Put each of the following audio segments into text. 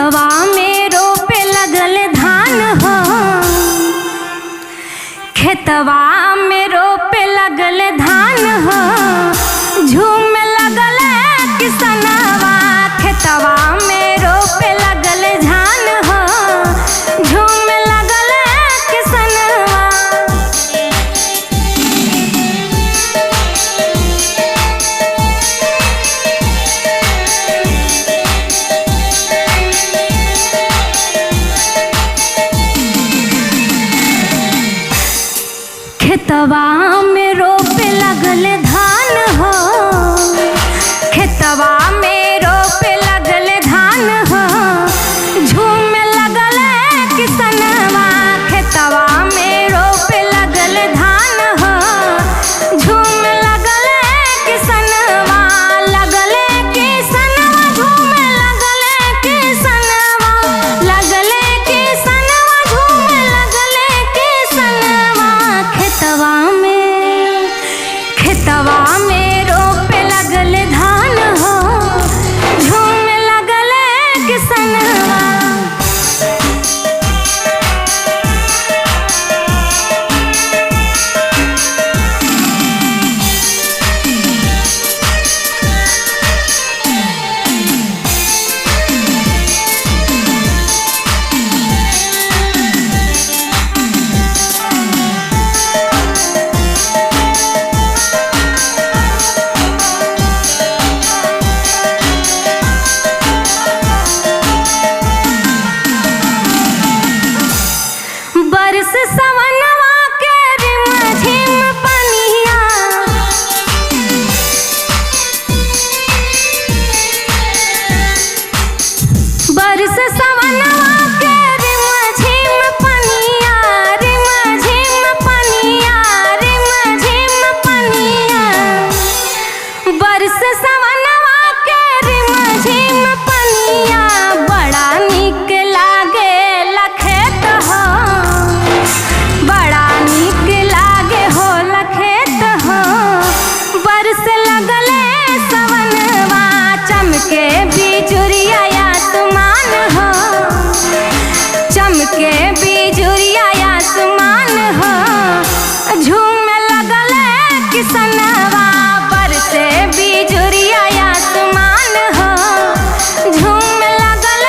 खेतवा में रोपे लगल धान हो, खेतवा में रोपे लगल धान हो, झूम लगल किसनवा। खेतवा में रोपे लगल धान हो, झूम लगल किसनवा। खेतवा में रोपे लगल धान हो, खेतवा में रोपे लगल धान हो, झूम लगल किसनवा। खेतवा में रोपे लगल धान हो, झूम लगल किसनवा। लगल किसनवा झूम लगल किसनवा, लगल किसनवा झूम लगल किसनवा। खेतवा में रोपे लगल धान हो, झूम लगल किसनवा। बरस सवनवा के रिमझिम पनिया, बरस सवनवा के रिमझिम पनिया, रिमझिम पनिया, रिमझिम पनिया। बरस सवनवा के रिमझिम पनिया, बड़ा नीक लागे लखेत हो, बड़ा नीक लागे हो लखेत हो। बरस लगल सवनवा, चमके बिजुरिया आसमान हो, चमके बिजुरिया आसमान हो, झूम लगल किसनवा। बरसे बिजुरिया आसमान हो, झूम लगल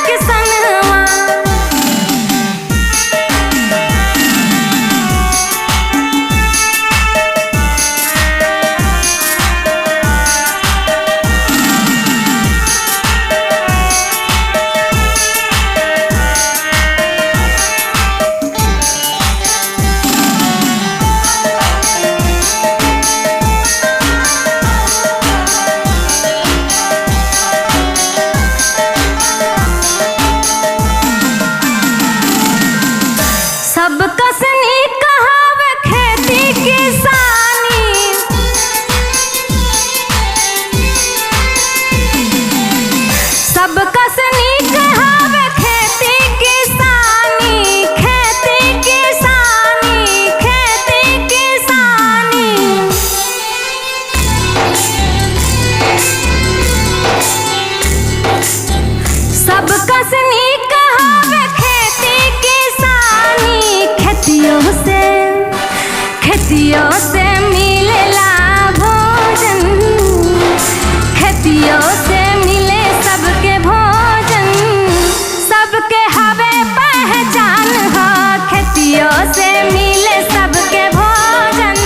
किसनवा। सब कसनी कहावे खेती किसानी, सब कसनी कहावे खेती किसानी, खेती किसानी, खेती किसानी। सब कसनी कहावे खेती किसानी। खेतियों से मिलेला भोजन, खेतियों से मिले सबके भोजन, सबके हवे पहचान हो। खेतियों से मिले सबके भोजन,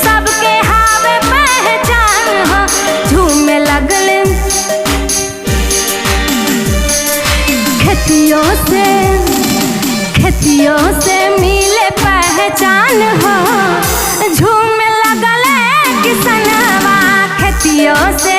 सबके हवे पहचान हो, झूम लगल खेतियों से मिले पहचान हो, झूम लगल किसनवा। खेतियों से